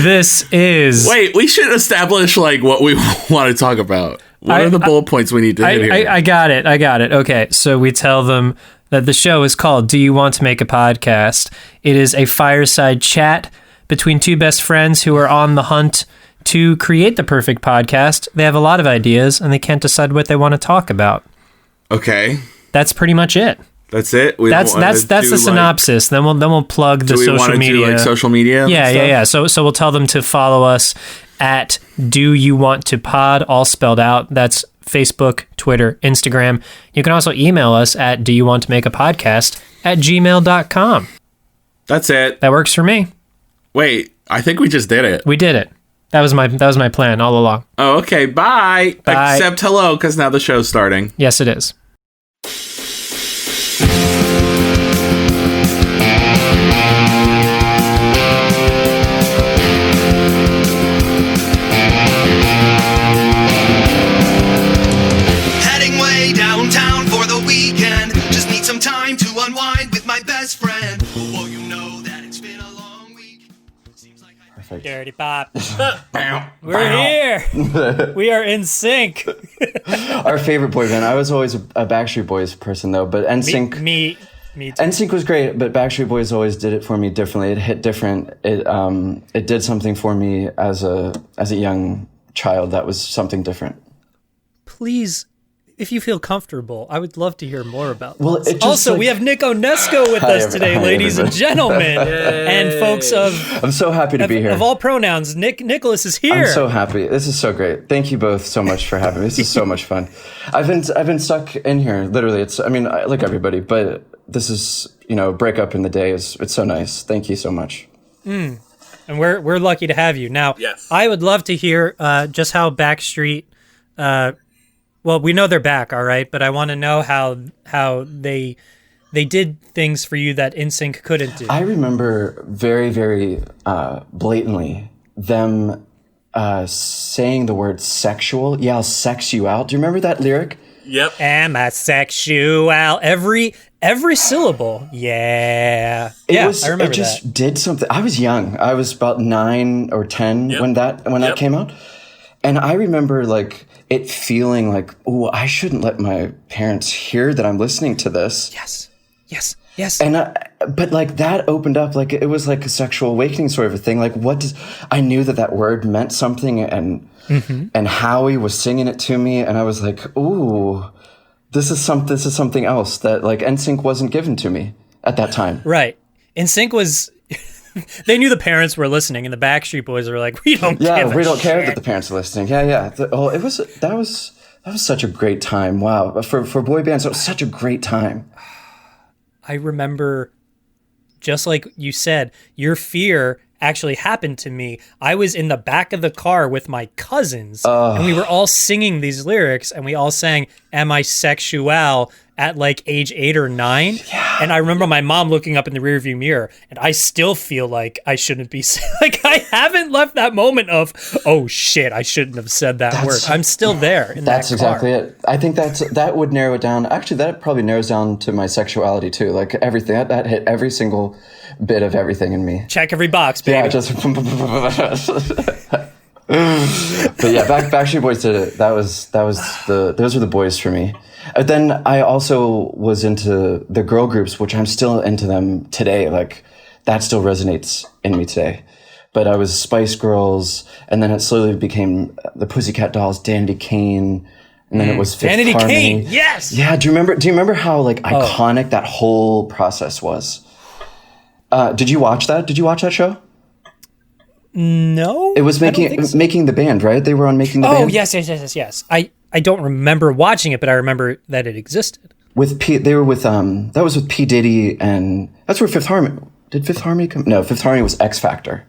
This is... Wait, we should establish like what we want to talk about. What are the bullet points we need to hit here? I got it. Okay, so we tell them that the show is called Do You Want to Make a Podcast? It is a fireside chat between two best friends who are on the hunt to create the perfect podcast. They have a lot of ideas, and they can't decide what they want to talk about. Okay. That's pretty much it. That's it? That's the synopsis. Then we'll plug the social media. Do like social media? Yeah. So we'll tell them to follow us at Do You Want to Pod, all spelled out. That's Facebook, Twitter, Instagram. You can also email us at doyouwanttomakeapodcast@gmail.com. That's it. That works for me. Wait, I think we just did it. We did it. That was my plan all along. Oh, okay. Bye. Except hello, because now the show's starting. Yes, it is. Dirty Pop. We're here. We are in sync. Our favorite boy band. I was always a Backstreet Boys person, though, but NSYNC... Me too. NSYNC was great, but Backstreet Boys always did it for me differently. It hit different. It did something for me as a young child that was something different. Please, if you feel comfortable, I would love to hear more about this. Well, also, we have Nick Onesko with us today, ladies and gentlemen, and folks of... I'm so happy to be here. Of all pronouns, Nicholas is here. I'm so happy. This is so great. Thank you both so much for having me. This is so much fun. I've been stuck in here, literally. I like everybody, but this is, breakup in the day it's so nice. Thank you so much. And we're lucky to have you. Now, yes. I would love to hear just how Backstreet... well, we know they're back, all right, but I want to know how they did things for you that NSYNC couldn't do. I remember very, very blatantly them saying the word sexual. Yeah, I'll sex you out. Do you remember that lyric? Yep. Am I sexual? Every syllable. Yeah. I remember it just did something. I was young. I was about 9 or 10 when that came out. And I remember it feeling like, oh, I shouldn't let my parents hear that I'm listening to this. Yes. And but that opened up, it was like a sexual awakening sort of a thing. I knew that word meant something, and Howie was singing it to me, and I was like, ooh, this is something else that NSYNC wasn't given to me at that time. Right. NSYNC was. They knew the parents were listening, and the Backstreet Boys were like, "We don't care that the parents are listening." Yeah. That was such a great time. Wow, for boy bands, it was such a great time. I remember, just like you said, your fear actually happened to me. I was in the back of the car with my cousins, and we were all singing these lyrics, and we all sang "Am I Sexual?" at age 8 or 9. Yeah. And I remember my mom looking up in the rearview mirror, and I still feel like I shouldn't be I haven't left that moment of, oh shit, I shouldn't have said that word. I'm still there in that car. That's exactly it. I think that would narrow it down. Actually, that probably narrows down to my sexuality too. Everything that hit every single bit of everything in me. Check every box, baby. Yeah, just but yeah, Backstreet Boys did it. Those were the boys for me. And then I also was into the girl groups, which I'm still into them today. That still resonates in me today. But I was Spice Girls, and then it slowly became the Pussycat Dolls, Danity Kane, and then it was Fifth Danity Harmony. Kane, yes. Yeah, do you remember how iconic that whole process was? Did you watch that? Did you watch that show? No. It was Making the Band, right? They were on Making the Band. Oh, yes. I don't remember watching it, but I remember that it existed. They were with that was with P. Diddy, and that's where Fifth Harmony. Did Fifth Harmony come? No, Fifth Harmony was X Factor.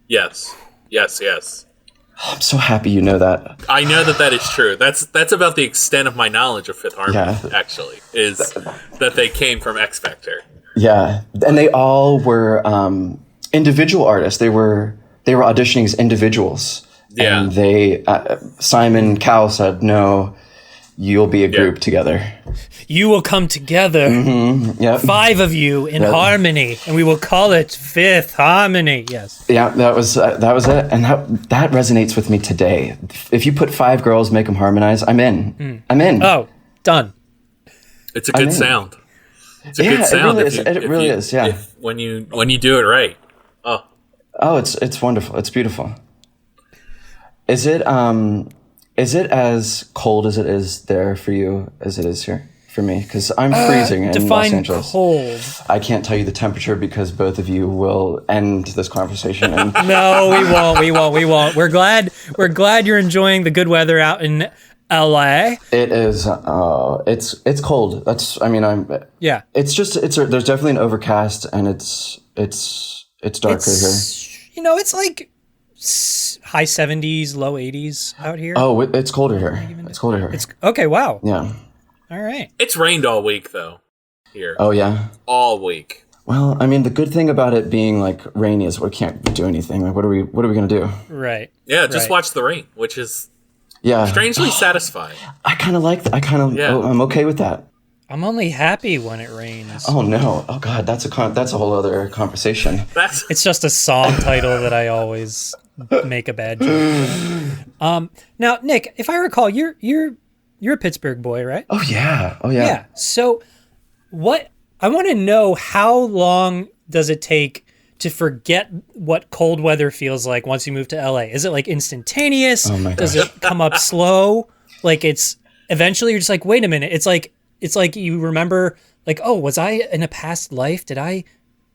Yes. Oh, I'm so happy you know that. I know that is true. That's about the extent of my knowledge of Fifth Harmony. Actually, is that they came from X Factor. Yeah, and they all were individual artists. They were auditioning as individuals. Yeah. And Simon Cowell said, no, you'll be a group together. You will come together. Yep. 5 of you in harmony, and we will call it Fifth Harmony. Yes. Yeah, that was it, and that resonates with me today. If you put 5 girls, make them harmonize, I'm in. I'm in. Oh, done. It's a good sound. It's a good sound. It really is. Yeah. When you do it right. Oh, it's wonderful. It's beautiful. Is it as cold as it is there for you as it is here for me? Because I'm freezing in Los Angeles. Cold. I can't tell you the temperature because both of you will end this conversation. And No, we won't. We're glad you're enjoying the good weather out in LA. it is. It's cold. Yeah. There's definitely an overcast, and it's darker here. It's like high 70s, low 80s out here. Oh, it's colder here. It's colder here. Okay, wow. Yeah. All right. It's rained all week though. Here. Oh yeah. All week. Well, I mean, the good thing about it being like rainy is we can't do anything. Like, what are we gonna do? Right. Yeah, just watch the rain, which is Yeah. strangely satisfying. I kind of like that. I'm okay with that. I'm only happy when it rains. Oh no. Oh god, that's a whole other conversation. It's just a song title that I always make a bad joke. Now, Nick, if I recall, you're a Pittsburgh boy, right? Oh yeah. Yeah. So, I want to know, how long does it take to forget what cold weather feels like once you move to LA? Is it like instantaneous? Oh my gosh. Does it come up slow? Like it's eventually you're just like, wait a minute. It's like you remember, like, oh, was I in a past life? Did I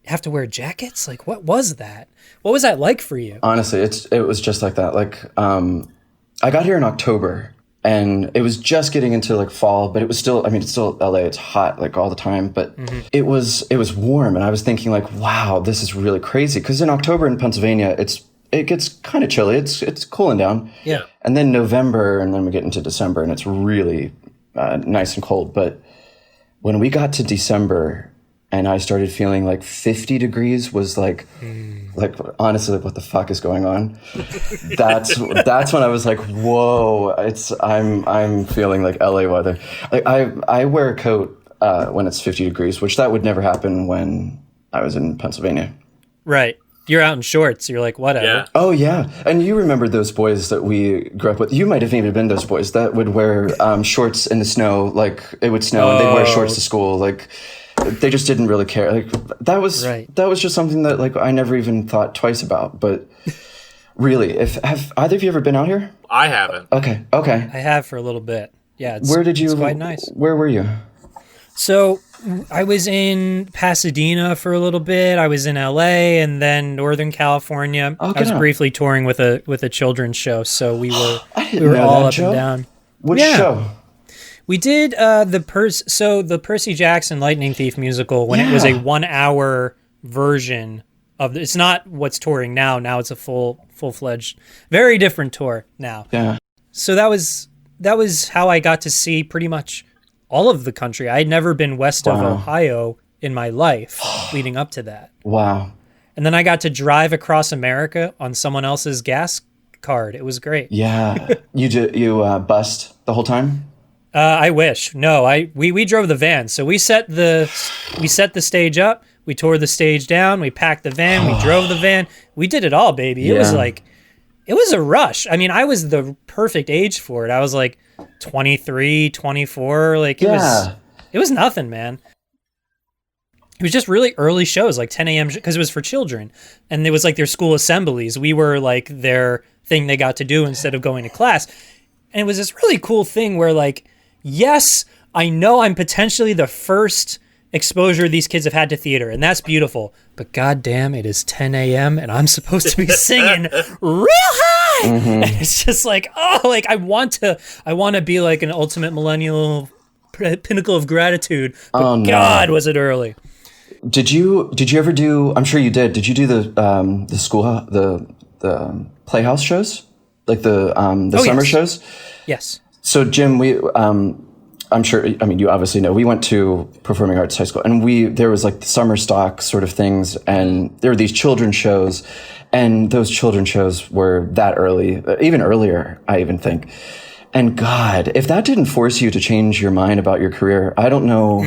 have to wear jackets? Like, what was that? What was that like for you? Honestly, it was just like that. Like, I got here in October, and it was just getting into like fall, but it was still. I mean, it's still LA. It's hot like all the time, but it was warm, and I was thinking like, wow, this is really crazy. Because in October in Pennsylvania, it gets kind of chilly. It's cooling down. Yeah. And then November, and then we get into December, and it's really nice and cold. But when we got to December and I started feeling like 50 degrees was like honestly, like, what the fuck is going on? That's when I was like, whoa, I'm feeling like LA weather. Like I wear a coat when it's 50 degrees, which that would never happen when I was in Pennsylvania. Right. You're out in shorts. You're like, whatever. Yeah. Oh, yeah. And you remember those boys that we grew up with. You might have even been those boys that would wear shorts in the snow. Like, it would snow and they'd wear shorts to school. Like, they just didn't really care. Like, that was just something that, like, I never even thought twice about. But really, have either of you ever been out here? I haven't. Okay. I have for a little bit. Yeah. It's quite nice. Where were you? So I was in Pasadena for a little bit. I was in LA and then Northern California. I was briefly touring with a children's show, so we were all up and down. Which show? We did the Percy Jackson Lightning Thief musical when it was a 1 hour version of it's not what's touring now. Now it's a full-fledged, very different tour now. Yeah. So that was how I got to see pretty much all of the country. I had never been west of Ohio in my life leading up to that. Wow. And then I got to drive across America on someone else's gas card. It was great. Yeah. You bussed the whole time? I wish. No, we drove the van. So we set the stage up, we tore the stage down, we packed the van, we drove the van. We did it all, baby. It was like, it was a rush. I mean, I was the perfect age for it. I was like 23, 24. Like, it was nothing, man. It was just really early shows, like 10 a.m. because it was for children. And it was like their school assemblies. We were like their thing they got to do instead of going to class. And it was this really cool thing where, like, yes, I know I'm potentially the first exposure these kids have had to theater, and that's beautiful. But goddamn, it is 10 a.m. and I'm supposed to be singing real high. And it's just like, oh, like I want to be like an ultimate millennial pinnacle of gratitude. But God, was it early. Did you ever do? I'm sure you did. Did you do the school the playhouse shows, like the summer shows? Yes. So Jim, I'm sure. I mean, you obviously know. We went to performing arts high school, and there was like the summer stock sort of things, and there were these children's shows, and those children's shows were that early, even earlier, I even think. And God, if that didn't force you to change your mind about your career, I don't know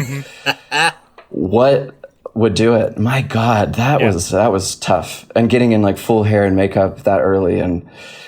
what would do it. My God, that was tough. And getting in like full hair and makeup that early, and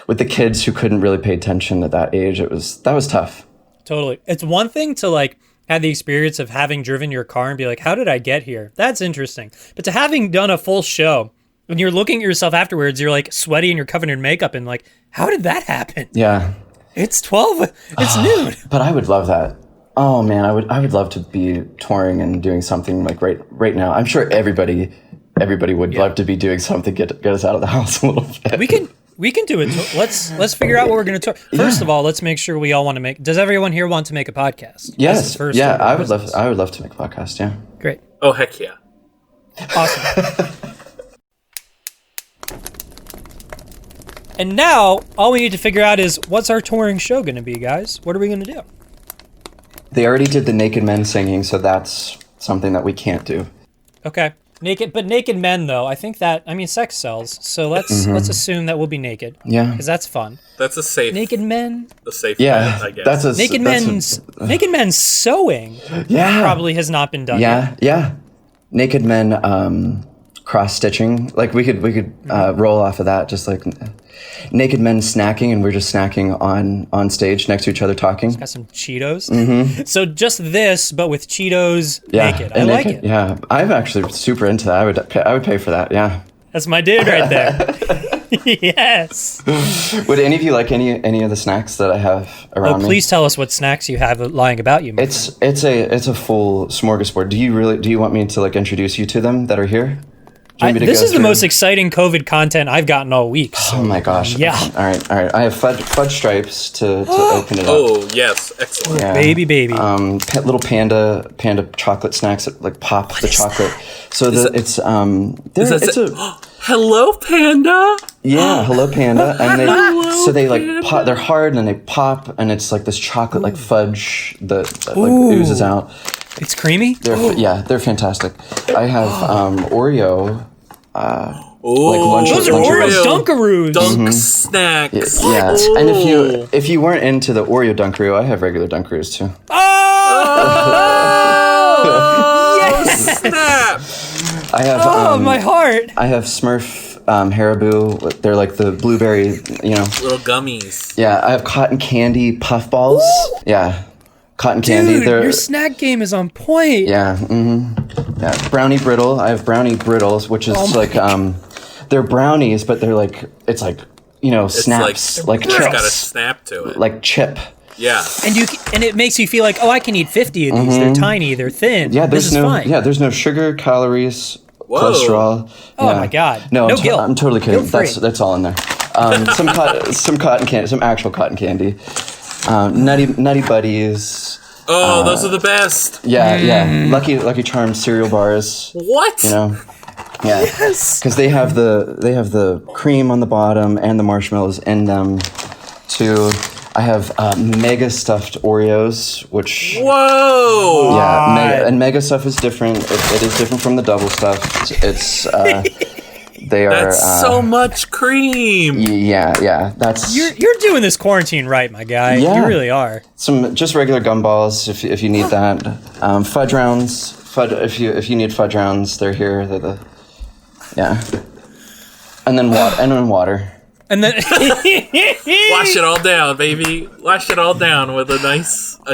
with the kids who couldn't really pay attention at that age, that was tough. Totally. It's one thing to like have the experience of having driven your car and be like, how did I get here? That's interesting. But to having done a full show, when you're looking at yourself afterwards, you're like sweaty and you're covered in makeup and like, how did that happen? Yeah. It's 12. It's noon. But I would love that. Oh man, I would love to be touring and doing something like right now. I'm sure everybody would love to be doing something, get us out of the house a little bit. We can do it. Let's figure out what we're going to tour. First of all, let's make sure we all want to make. Does everyone here want to make a podcast? Yes. Yeah, I would love to make a podcast. Yeah. Great. Oh heck yeah. Awesome. And now all we need to figure out is what's our touring show going to be, guys? What are we going to do? They already did the naked men singing, so that's something that we can't do. Okay. Naked men though, I think that sex sells. So let's assume that we'll be naked. Yeah. Because that's fun. That's a safe naked men. A safe bet, I guess. Naked men sewing. Yeah. Probably has not been done yet. Yeah. Naked men cross stitching. Like we could roll off of that, just like naked men snacking, and we're just snacking on stage next to each other talking. Got some Cheetos. So just this, but with Cheetos naked. I like it. Yeah, I'm actually super into that. I would pay for that. Yeah, that's my dude right there. Yes. Would any of you like any of the snacks that I have around me? Please tell us what snacks you have lying about you. It's a full smorgasbord. Do you want me to like introduce you to them that are here? This is the most exciting COVID content I've gotten all week. So. Oh my gosh. Yeah. All right. I have fudge stripes to open it up. Oh, yes. Excellent. Yeah. Baby. Little panda chocolate snacks that like pop the chocolate. So it's Hello, Panda. Yeah, Hello Panda. And they like pop, they're hard and they pop, and it's like this chocolate like fudge that like oozes out. It's creamy? They're fantastic. I have Oreo. Those are Oreo Dunkaroos. Dunk snacks. Yeah. And if you weren't into the Oreo Dunkaroo, I have regular Dunkaroos too. Yes! Snap! I have my heart. I have Smurf Haribo. They're like the blueberry, little gummies. Yeah, I have cotton candy puff balls. Ooh. Yeah. Cotton candy. Dude, your snack game is on point. Yeah. Yeah. Brownie Brittle. I have Brownie Brittles, which is they're brownies, but they're like snaps, like chips. It's got a snap to it, like chip. Yeah. And it makes you feel like, I can eat 50 of these. They're tiny. They're thin. Yeah. This is fine. Yeah. There's no sugar, calories, cholesterol. Oh my God. No guilt. I'm totally kidding. Guilt-free. That's all in there. Some cotton candy, some actual cotton candy. Nutty Buddies. Oh, those are the best. Yeah. Lucky Charms cereal bars. What? Yeah. Yes. Because they have the cream on the bottom and the marshmallows in them. Too. I have mega stuffed Oreos, which. Whoa. Yeah, mega stuff is different. It is different from the double stuff. It's. That's so much cream. Yeah. That's you're doing this quarantine right, my guy. Yeah. You really are. Some just regular gumballs if you need that. Fudge rounds. If you need fudge rounds, they're here. And then water. And then wash it all down, baby. Wash it all down with a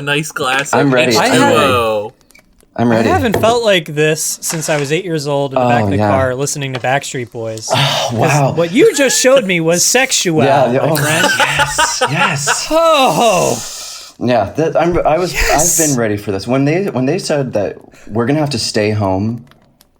nice glass. I'm ready. I'm ready. I haven't felt like this since I was 8 years old in the back of the car listening to Backstreet Boys. Oh, wow. What you just showed me was sexual, my friend. Yes. Oh. Yeah, I've been ready for this. When they said that we're going to have to stay home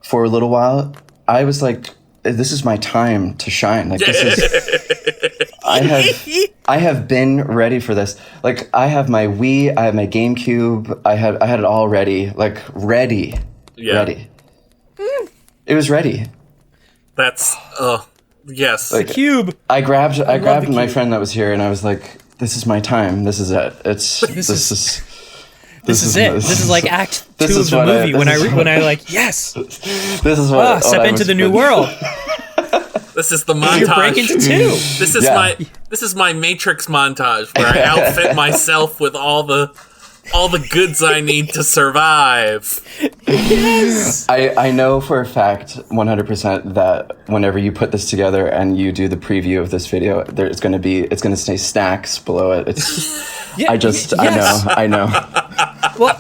for a little while, I was like, this is my time to shine. Like this is I have been ready for this. Like I have my Wii, I have my GameCube, I had it all ready. Like ready. Yeah. Ready. It was ready. That's yes. Like, the cube. I grabbed my friend that was here and I was like, this is my time. This is it. This is it. This is like act 2 of the movie when I like, yes. This is what step into the new world. This is the montage. You're breaking to 2. This is my Matrix montage where I outfit myself with all the goods I need to survive. Yes. I know for a fact, 100%, that whenever you put this together and you do the preview of this video, it's going to say Snacks below it. I know. Well,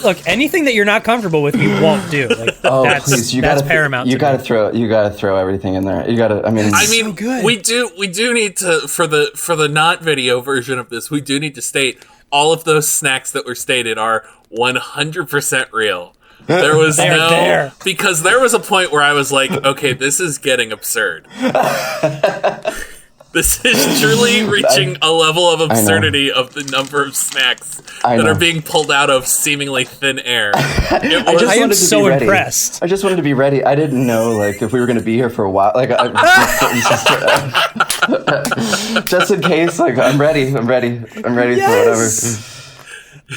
look, anything that you're not comfortable with, you won't do. Like, please, that's paramount. You got to throw everything in there. You got to. I mean, so good. we do need to for the not video version of this. We do need to state all of those snacks that were stated are 100% real. There was because there was a point where I was like, okay, this is getting absurd. This is truly reaching a level of absurdity of the number of snacks that are being pulled out of seemingly thin air. I am so impressed. I just wanted to be ready. I didn't know if we were going to be here for a while. Just in case. I'm ready. I'm ready for whatever.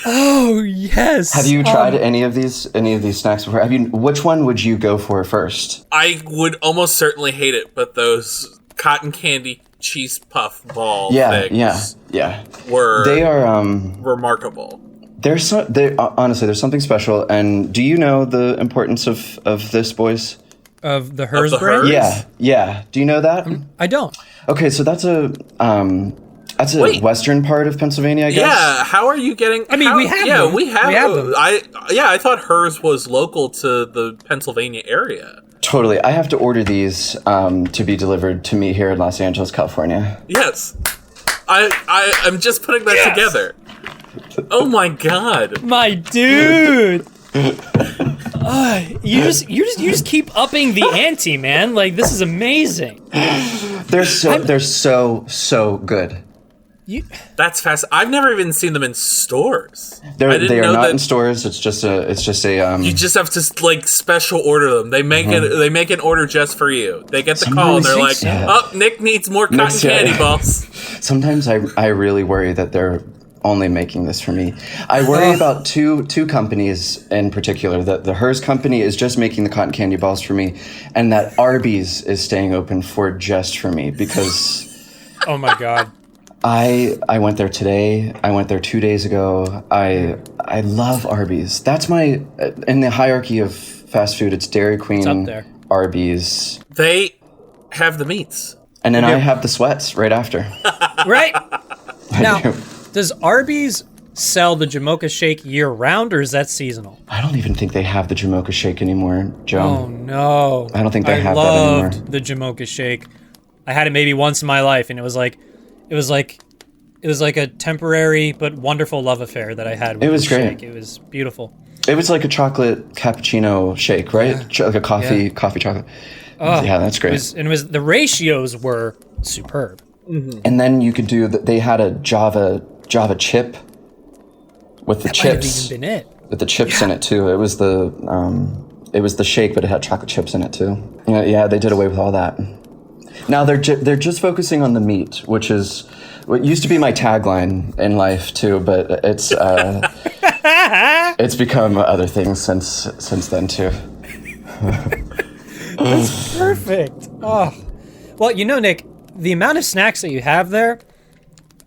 Oh yes. Have you tried any of these snacks before? Which one would you go for first? I would almost certainly hate it, but those cotton candy cheese puff ball things they are remarkable. Honestly, there's something special. And do you know the importance of this, boys? Of the Hers brand? Yeah. Do you know that? I don't. Okay, so that's a western part of Pennsylvania, I guess. Yeah, how are you getting? I mean, we have them. We have them. them. I thought Hers was local to the Pennsylvania area. Totally. I have to order these to be delivered to me here in Los Angeles, California. Yes. I'm just putting that together. Oh my god. My dude. You just keep upping the ante, man. Like, this is amazing. They're so good. That's fast. I've never even seen them in stores. They are not in stores. It's just a. You just have to special order them. They make it. They make an order just for you. They get the call and they're like, "Oh, Nick needs more cotton candy balls." Sometimes I really worry that they're only making this for me. I worry about two companies in particular. That the Hers company is just making the cotton candy balls for me, and that Arby's is staying open just for me because. Oh my god. I went there today. I went there 2 days ago. I love Arby's. That's in the hierarchy of fast food, it's Dairy Queen, it's up there. Arby's. They have the meats. And then I have the sweats right after. Right? Now, does Arby's sell the Jamocha Shake year-round, or is that seasonal? I don't even think they have the Jamocha Shake anymore, Joe. Oh, no. I don't think they have that anymore. I loved the Jamocha Shake. I had it maybe once in my life, and it was like a temporary but wonderful love affair that I had with it was great. Shake. It was beautiful. It was like a chocolate cappuccino shake, right? Yeah. Like a coffee chocolate. Oh, yeah, that's great. The ratios were superb. Mm-hmm. And then you could do they had a Java chip with the chips. Might have even been it. With the chips in it too. It was the shake, but it had chocolate chips in it too. Yeah, they did away with all that. Now they're just focusing on the meat, which is what used to be my tagline in life too, but it's become other things since then too. That's perfect. Oh, well, Nick, the amount of snacks that you have there,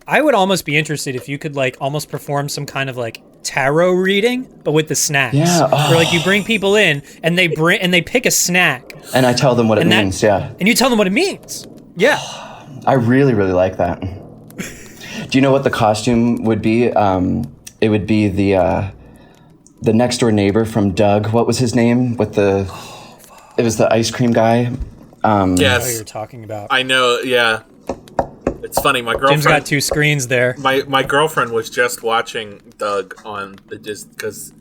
I would almost be interested if you could almost perform some kind of tarot reading, but with the snacks. Yeah. Oh. Where you bring people in and they pick a snack. And I tell them what it means. Yeah. And you tell them what it means. Yeah. I really, really like that. Do you know what the costume would be? It would be the next door neighbor from Doug. What was his name? It was the ice cream guy. Yes. I know what you're talking about. I know. Yeah. It's funny. My girlfriend. Jim's got two screens there. My girlfriend was just watching Doug on the Disney because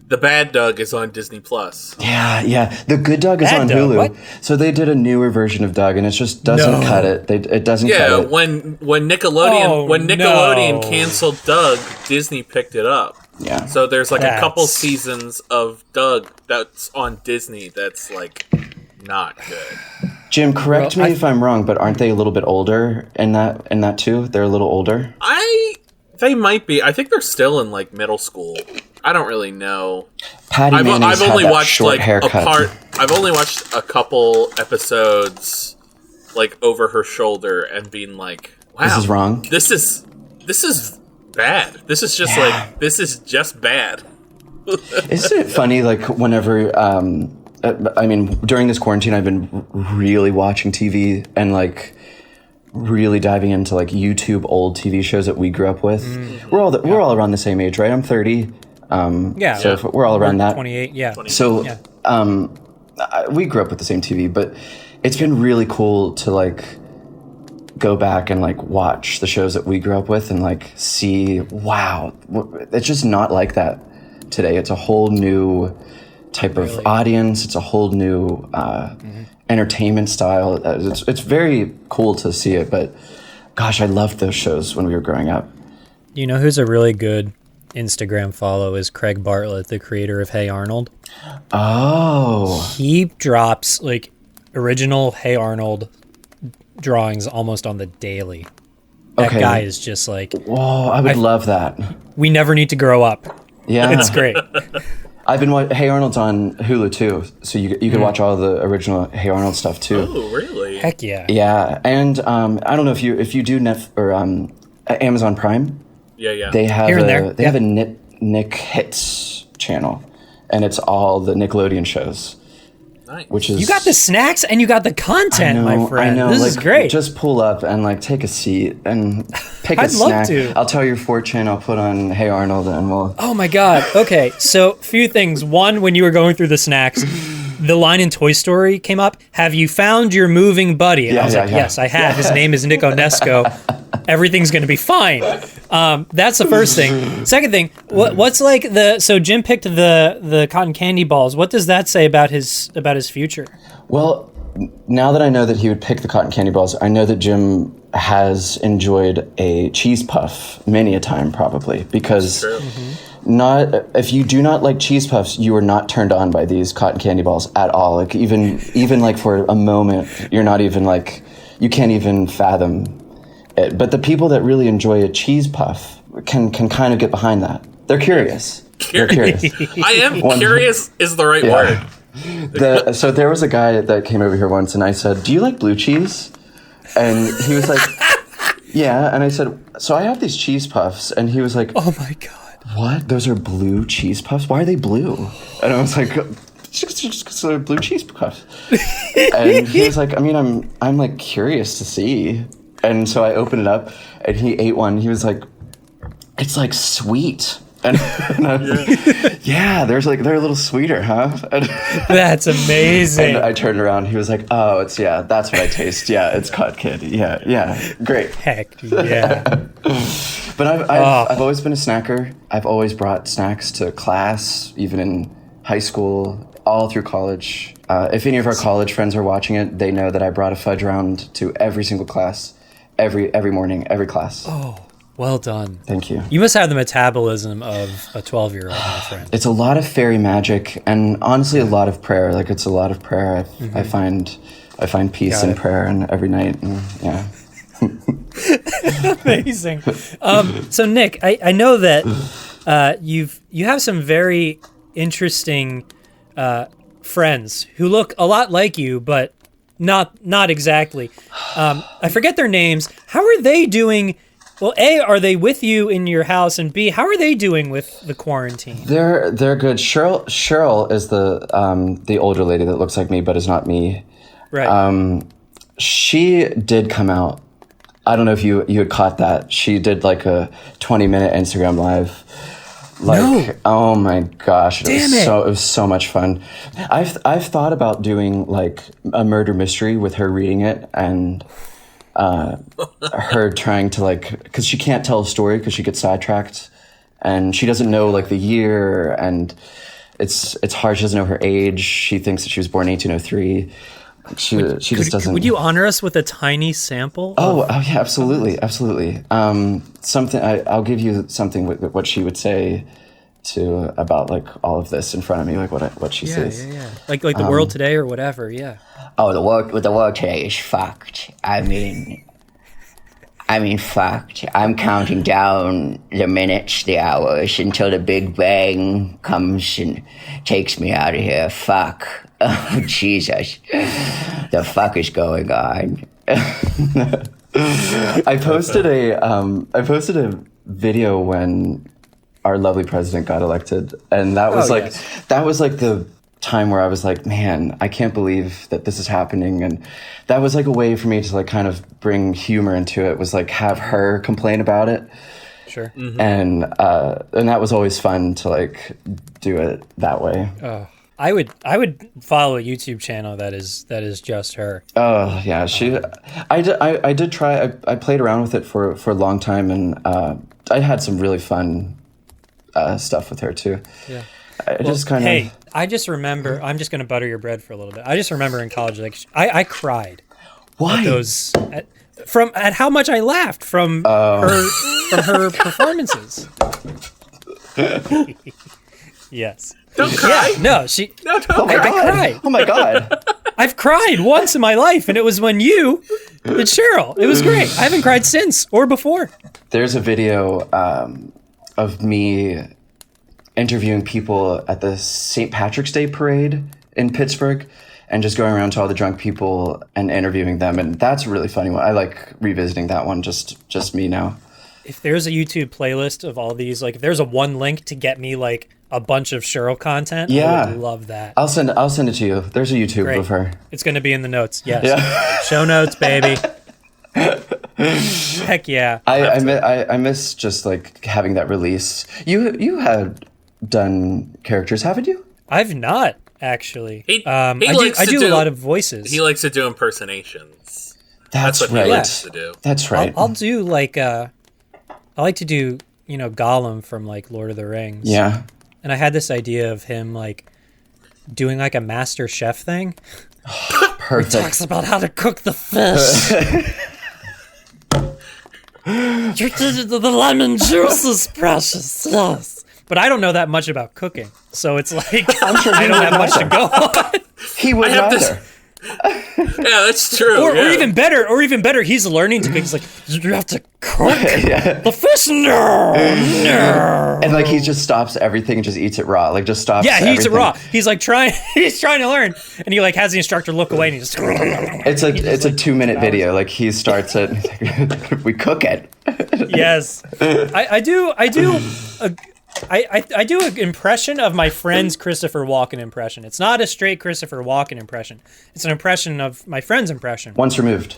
the bad Doug is on Disney Plus. Yeah. The good Doug is on Hulu. What? So they did a newer version of Doug, and it just doesn't cut it. It doesn't cut it. Yeah, when Nickelodeon canceled Doug, Disney picked it up. Yeah. So there's a couple seasons of Doug that's on Disney that's not good. Jim, correct me if I'm wrong, but aren't they a little bit older in that too? They're a little older. They might be. I think they're still in middle school. I don't really know. Patty Mayonnaise I've only had that watched short like haircut. I've only watched a couple episodes, like over her shoulder, and being like, "Wow, This is wrong. This is bad. This is just like this is just bad." Isn't it funny? Like whenever, I mean, during this quarantine, I've been really watching TV and like really diving into like YouTube old TV shows that we grew up with. We're all around the same age, right? I'm 30. So we're all around that. 28. Yeah. 28. So, we grew up with the same TV, but it's been really cool to like go back and like watch the shows that we grew up with and like see, wow, it's just not like that today. It's a whole new type of audience. It's a whole new entertainment style. It's very cool to see it, but gosh, I loved those shows when we were growing up. You know who's a really good Instagram follow is Craig Bartlett, the creator of Hey Arnold. Oh. He drops like original Hey Arnold drawings almost on the daily. That guy is just like, whoa, I would love that. We never need to grow up. Yeah. It's great. I've been Hey Arnold's on Hulu too, so you can watch all the original Hey Arnold stuff too. Oh, really? Heck yeah. Yeah, and I don't know if you do Amazon Prime. Yeah. They have Here and there. They have a Nick Hits channel, and it's all the Nickelodeon shows. Nice. Which is You got the snacks and you got the content, my friend. I know. This like, is great. Just pull up and like take a seat and pick a I'd love snack. to. I'll tell your fortune. I'll put on Hey Arnold, and we'll. Oh my God. Okay. So, few things. One, when you were going through the snacks, the line in Toy Story came up. Have you found your moving buddy? And I was like, yes, I have. His name is Nick Onesko. Everything's going to be fine. That's the first thing. Second thing, what's like so Jim picked the cotton candy balls. What does that say about his future? Well, now that I know that he would pick the cotton candy balls, I know that Jim has enjoyed a cheese puff many a time, probably, because if you do not like cheese puffs, you are not turned on by these cotton candy balls at all. Like even like for a moment, you're not even like, you can't even fathom it. But the people that really enjoy a cheese puff can kind of get behind that. They're curious. They're curious. I am curious is the right word. So there was a guy that came over here once, and I said, "Do you like blue cheese?" And he was like, "Yeah." And I said, "So I have these cheese puffs," and he was like, Oh my God. "What? Those are blue cheese puffs? Why are they blue?" And I was like, "Just because they're blue cheese puffs." And he was like, "I mean, I'm like curious to see." And so I opened it up, and he ate one. He was like, "It's like sweet." And I was like, yeah, they're a little sweeter, huh? And That's amazing. and I turned around. He was like, "Oh, that's what I taste. Yeah, it's cotton candy. Yeah, great." Heck yeah. But I've always been a snacker. I've always brought snacks to class, even in high school, all through college. If any of our college friends are watching it, they know that I brought a fudge round to every single class, every morning, every class. Oh. Well done. Thank you. You must have the metabolism of a 12-year-old, my friend. It's a lot of fairy magic, and honestly, a lot of prayer. Like, it's a lot of prayer. I find peace in prayer, and every night. And, yeah. Amazing. So Nick, I know that you have some very interesting friends who look a lot like you, but not exactly. I forget their names. How are they doing? Well, A, are they with you in your house? And B, how are they doing with the quarantine? They're good. Cheryl is the older lady that looks like me but is not me. Right. She did come out. I don't know if you had caught that. She did like a 20-minute Instagram live. Like, oh my gosh, it was so much fun. I've thought about doing like a murder mystery with her reading it and her trying to like, because she can't tell a story because she gets sidetracked and she doesn't know like the year, and it's hard. She doesn't know her age. She thinks that she was born 1803. She just doesn't. Would you honor us with a tiny sample? Oh yeah, absolutely. Something I'll give you something with what she would say to about like all of this in front of me, like what she says. Yeah. Like the world today or whatever. Yeah. Oh, the world today is fucked. I mean, I mean, fucked. I'm counting down the minutes, the hours, until the Big Bang comes and takes me out of here. Fuck. Oh, Jesus. The fuck is going on? I posted a video when our lovely president got elected, and that was that was like the time where I was like, man, I can't believe that this is happening. And that was like a way for me to like kind of bring humor into it, was like have her complain about it. Sure. Mm-hmm. And that was always fun to like do it that way. I would follow a YouTube channel that is just her. Oh yeah, I did try. I played around with it for a long time, and I had some really fun stuff with her too. Yeah. I just remember. I'm just gonna butter your bread for a little bit. I just remember in college, like I cried. Why? At how much I laughed from her performances. Yes. Don't cry. Yeah, no, she. No, don't cry. I cried. Oh my god. I've cried once in my life, and it was when you did Cheryl. It was great. I haven't cried since or before. There's a video of me interviewing people at the St. Patrick's Day parade in Pittsburgh, and just going around to all the drunk people and interviewing them, and that's a really funny one. I like revisiting that one. Just me now. If there's a YouTube playlist of all these, like if there's a one link to get me like a bunch of Cheryl content, I would love that. I'll send it to you. There's a YouTube of her. It's going to be in the notes. Yes. Yeah. Show notes, baby. Heck yeah. I miss just like having that release. You had done characters, haven't you? I've not actually. I do a lot of voices. He likes to do impersonations. That's what right. he likes to do. That's right. I'll do like I like to do Gollum from like Lord of the Rings. Yeah. And I had this idea of him like doing like a Master Chef thing. Perfect. He talks about how to cook the fish. The lemon juice is precious, yes. But I don't know that much about cooking, so it's like I don't have much to go on. He would either. Yeah, that's true. Or even better, he's learning to cook. He's like, you have to cook the fish. No. And like he just stops everything and just eats it raw. Like just stops. Yeah, he eats it everything. raw. He's like he's trying to learn, and he like has the instructor look away, and he just. It's a 2-minute video. Like he starts it. We cook it. Yes, I do an impression of my friend's Christopher Walken impression. It's not a straight Christopher Walken impression. It's an impression of my friend's impression. Once removed.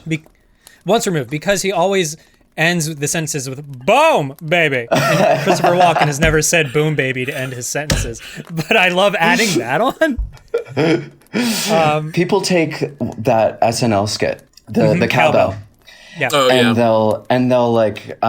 Once removed, because he always ends the sentences with "boom, baby." And Christopher Walken has never said "boom, baby" to end his sentences. But I love adding that on. People take that SNL skit, the cowbell. Yeah. Oh, and they'll like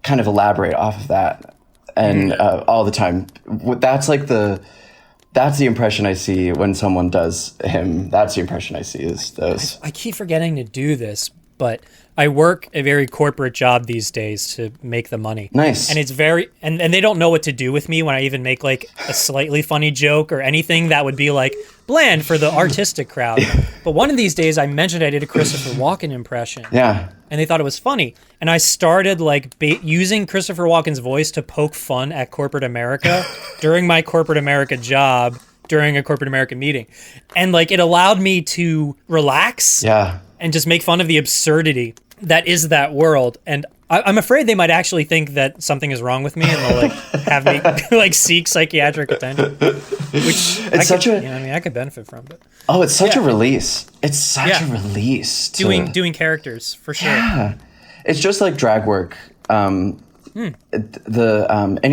kind of elaborate off of that, and all the time. That's the impression I see when someone does him. That's the impression I see is those. I keep forgetting to do this, but I work a very corporate job these days to make the money. Nice. And it's very and they don't know what to do with me when I even make like a slightly funny joke or anything that would be like bland for the artistic crowd. But one of these days I mentioned I did a Christopher Walken impression. Yeah. And they thought it was funny. And I started like using Christopher Walken's voice to poke fun at corporate America during my corporate America job, during a corporate America meeting. And like it allowed me to relax. Yeah. And just make fun of the absurdity that is that world. And I'm afraid they might actually think that something is wrong with me, and they'll like have me like seek psychiatric attention, which I could benefit from. But it's such a release. It's such a release. Doing characters for sure. Yeah, it's just like drag work. Any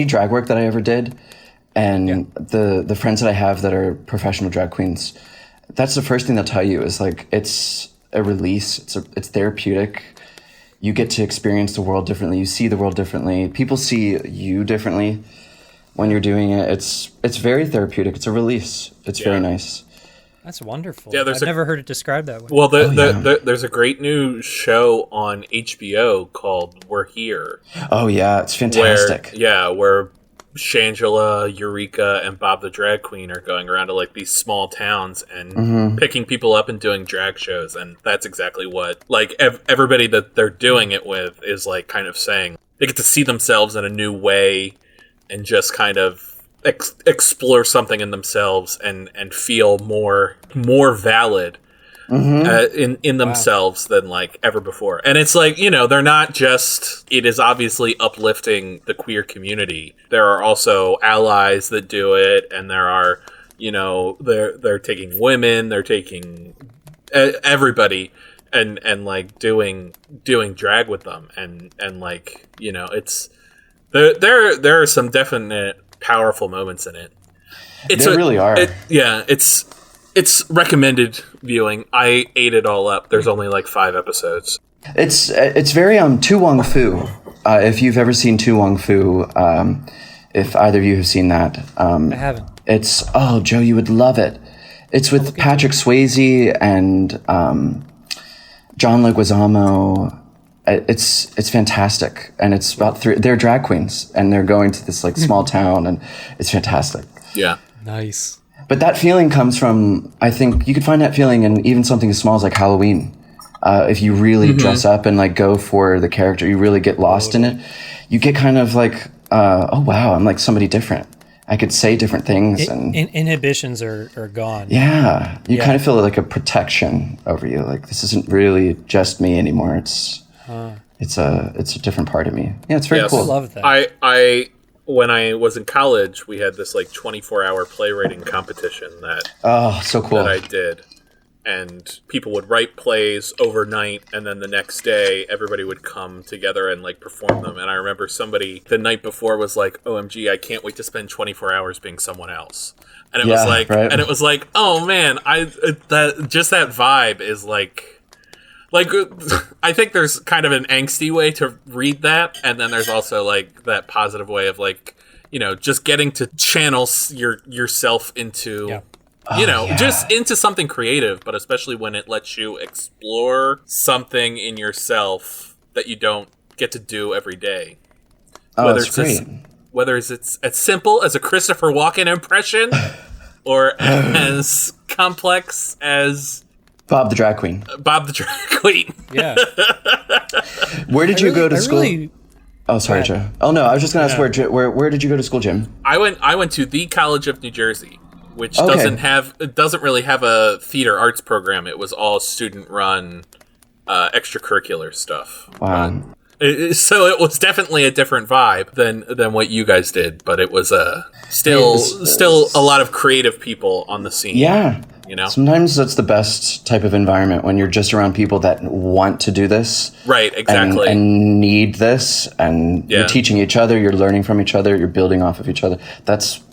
drag work that I ever did, and the friends that I have that are professional drag queens, that's the first thing they'll tell you is like it's a release. It's therapeutic. You get to experience the world differently. You see the world differently. People see you differently when you're doing it. It's very therapeutic. It's a release. It's very nice. That's wonderful. Yeah, I've never heard it described that way. Well, there's a great new show on HBO called We're Here. Oh yeah, it's fantastic. Where Shangela, Eureka, and Bob the Drag Queen are going around to like these small towns and picking people up and doing drag shows, and that's exactly what like everybody that they're doing it with is like kind of saying they get to see themselves in a new way and just kind of explore something in themselves and feel more valid in themselves than like ever before. And it's like, you know, they're not just, it is obviously uplifting the queer community. There are also allies that do it, and there are, you know, they're taking women, they're taking everybody and like doing drag with them, and like, you know, it's there are some definite powerful moments in it. There really are. It's recommended viewing. I ate it all up. There's only like 5 episodes. It's very Tu Wong Fu. If you've ever seen Tu Wong Fu, if either of you have seen that, I haven't. It's Joe, you would love it. It's with Patrick Swayze and John Leguizamo. It's fantastic, and it's about they're drag queens, and they're going to this like small town, and it's fantastic. Yeah, nice. But that feeling comes from, I think you could find that feeling in even something as small as like Halloween. If you really dress up and like go for the character, you really get lost in it. You get kind of like, oh wow, I'm like somebody different. I could say different things, and inhibitions are gone. Yeah, you kind of feel like a protection over you. Like this isn't really just me anymore. It's a different part of me. Yeah, it's very cool. I love that. I when I was in college, we had this like 24-hour playwriting competition so cool that I did, and people would write plays overnight, and then the next day everybody would come together and like perform them. And I remember somebody the night before was like, "OMG, I can't wait to spend 24 hours being someone else." And it was like, right? And it was like, oh man, that vibe is like. Like, I think there's kind of an angsty way to read that, and then there's also, like, that positive way of, like, you know, just getting to channel yourself into, just into something creative, but especially when it lets you explore something in yourself that you don't get to do every day. That's great. Whether it's as simple as a Christopher Walken impression, or as complex as... Bob the Drag Queen. Yeah. Where did you go to school? Oh, sorry, Joe. Oh no, I was just going to ask where did you go to school, Jim? I went to the College of New Jersey, which doesn't really have a theater arts program. It was all student run extracurrcular stuff. Wow. So it was definitely a different vibe than what you guys did, but it was still a lot of creative people on the scene. Yeah. You know? Sometimes that's the best type of environment, when you're just around people that want to do this. Right, exactly. And need this, and you're teaching each other, you're learning from each other, you're building off of each other. That's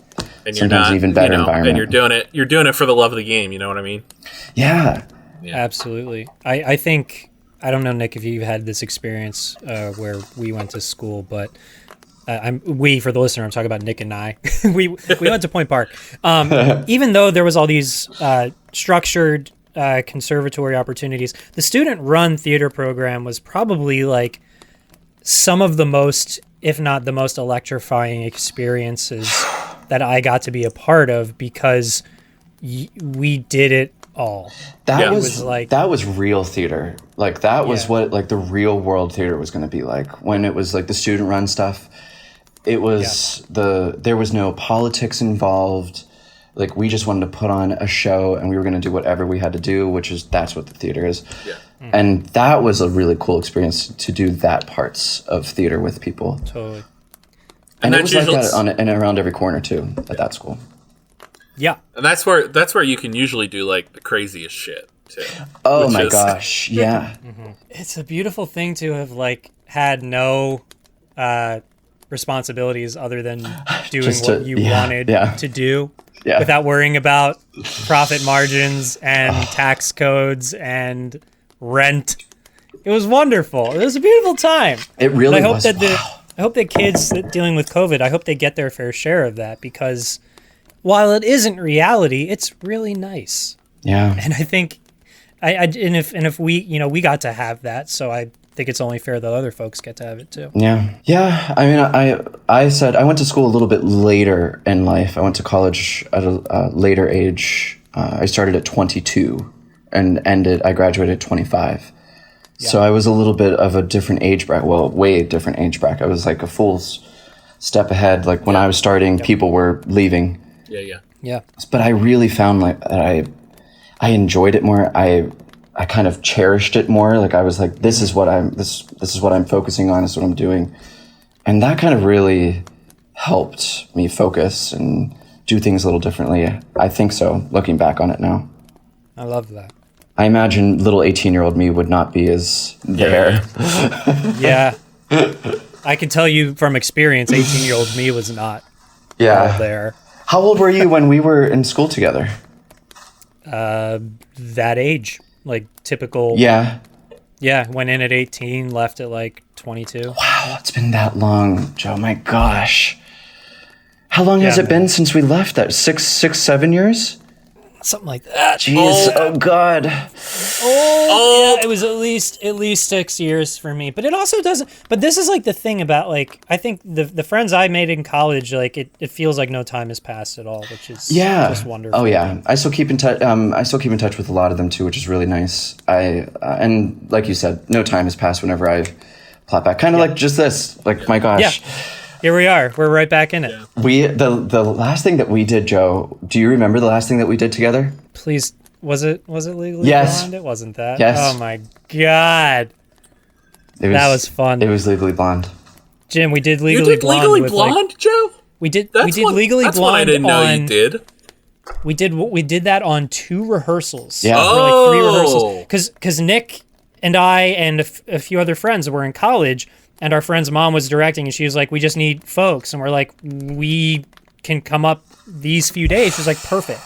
sometimes even better environment. And you're doing it for the love of the game, you know what I mean? Yeah. Absolutely. I think, I don't know, Nick, if you've had this experience where we went to school, but for the listener, I'm talking about Nick and I. we went to Point Park. Even though there was all these structured conservatory opportunities, the student-run theater program was probably like some of the most, if not the most electrifying experiences that I got to be a part of, because we did it all. That was real theater. Like that was what like the real world theater was going to be like. When it was like the student-run stuff, it was there was no politics involved. Like we just wanted to put on a show, and we were going to do whatever we had to do, that's what the theater is. Yeah. Mm-hmm. And that was a really cool experience to do that parts of theater with people. Totally. And it was like that and around every corner too at that school. Yeah. And that's where you can usually do like the craziest shit too. Oh my gosh. Yeah. Mm-hmm. It's a beautiful thing to have like had no responsibilities other than doing what you wanted to do without worrying about profit margins and tax codes and rent. It was wonderful. It was a beautiful time. It really was. I hope that kids dealing with COVID, I hope they get their fair share of that, because while it isn't reality, it's really nice. Yeah. And I think if we got to have that, so I think it's only fair that other folks get to have it too. Yeah. I mean, I said I went to school a little bit later in life. I went to college at a later age. I started at 22 and I graduated at 25. Yeah. So I was a little bit of a different age bracket. Well, way different age bracket. I was like a full step ahead. Like when I was starting, people were leaving. Yeah. But I really found like that I enjoyed it more. I kind of cherished it more. Like I was like, this is what I'm focusing on. This is what I'm doing. And that kind of really helped me focus and do things a little differently. I think so, looking back on it now. I love that. I imagine little 18-year-old me would not be as there. Yeah. I can tell you from experience, 18-year-old me was not there. How old were you when we were in school together? That age. Like typical. Yeah. Yeah. Went in at 18, left at like 22. Wow. It's been that long, Joe. My gosh. How long has it been since we left that? 7 years? Something like that. Jeez. Oh God. Yeah, it was at least 6 years for me. But it also doesn't. But this is like the thing about like I think the friends I made in college, like it feels like no time has passed at all, which is just wonderful. Oh yeah, I still keep in touch. I still keep in touch with a lot of them too, which is really nice. And like you said, no time has passed whenever I plot back. Kind of like just this. Like my gosh. Yeah. Here we are. We're right back in it. Yeah. The last thing that we did, Joe. Do you remember the last thing that we did together? Please. Was it Legally Yes. Blonde? It wasn't that. Yes. Oh my God. That was fun. It was Legally Blonde. Jim, we did Legally Blonde. Legally Blonde, Joe? We did Legally that's Blonde. What I didn't know you did. We did that on 2 rehearsals. Yeah. For like 3 rehearsals. Because Nick and I and a few other friends were in college, and our friend's mom was directing, and she was like, we just need folks. And we're like, we can come up these few days. She's like, perfect.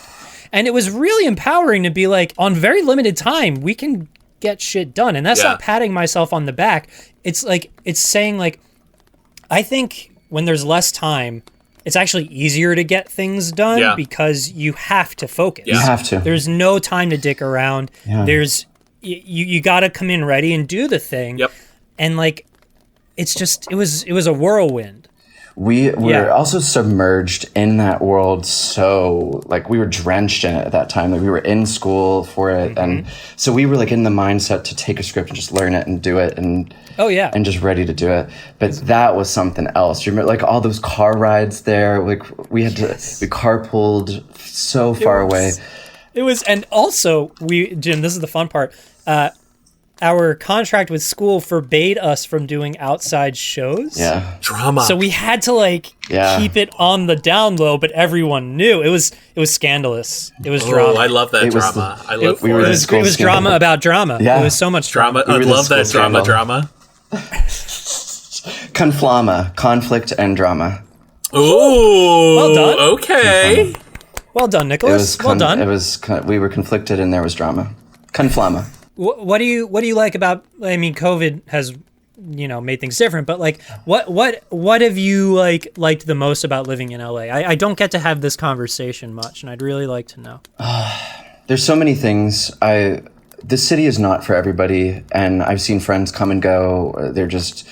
And it was really empowering to be like, on very limited time, we can get shit done. And that's not patting myself on the back. It's like, it's saying like, I think when there's less time, it's actually easier to get things done because you have to focus. You have to. There's no time to dick around. Yeah. You got to come in ready and do the thing. Yep. And like, it's just, it was a whirlwind. We were also submerged in that world, so like we were drenched in it at that time. Like we were in school for it, and so we were like in the mindset to take a script and just learn it and do it, and and just ready to do it. But that was something else. You remember like all those car rides there? Like we carpooled so far away. It was, and also Jim, this is the fun part. Our contract with school forbade us from doing outside shows. Yeah. Drama. So we had to keep it on the down low, but everyone knew. It was scandalous. It was drama. I love that drama. It was drama about drama. Yeah. It was so much drama. I love that drama. Conflama, conflict and drama. Ooh. Well done. Okay. Well done, Nicholas. Well done. We were conflicted and there was drama. Conflama. What do you like about? I mean, COVID has made things different, but like, what have you liked the most about living in LA? I don't get to have this conversation much, and I'd really like to know. There's so many things. This city is not for everybody, and I've seen friends come and go. They just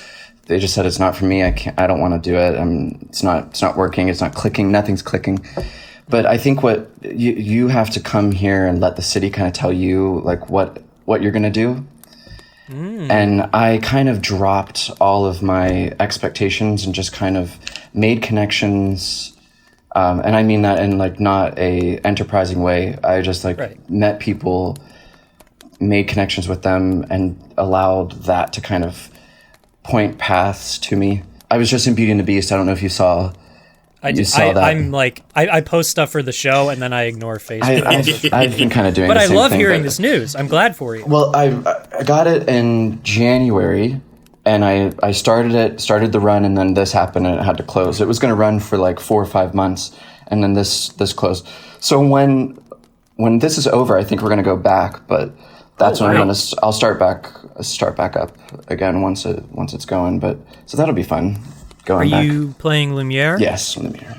said it's not for me. I don't want to do it. It's not working. It's not clicking. Nothing's clicking. But I think what you have to come here and let the city kind of tell you like what you're going to do. And I kind of dropped all of my expectations and just kind of made connections. And I mean that in like not a enterprising way. I just met people, made connections with them, and allowed that to kind of point paths to me. I was just in Beauty and the Beast. I don't know if you saw that. I'm like, I post stuff for the show and then I ignore Facebook. I've been kind of doing but the same thing. But I love hearing this news. I'm glad for you. Well, I got it in January, and I started the run, and then this happened and it had to close. It was going to run for like 4 or 5 months, and then this closed. So when this is over, I think we're going to go back, but that's when I'll start back up again once it's going. But so that'll be fun. Are you playing Lumiere? Yes, Lumiere.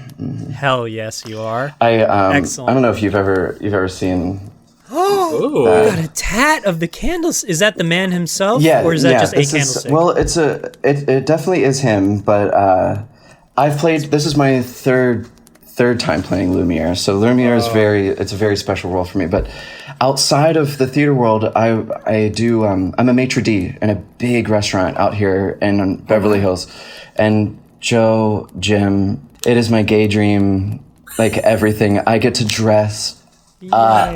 Hell yes, you are. Excellent. I don't know if you've ever seen Oh, you got a tat of the candles. Is that the man himself? Yeah, or is that just a candlestick? Well, it definitely is him, but I've played. This is my third time playing Lumiere, so Lumiere is it's a very special role for me. But outside of the theater world, I do. I'm a maitre d' in a big restaurant out here in Beverly Hills, and Jim, it is my gay dream. Like everything, I get to dress up.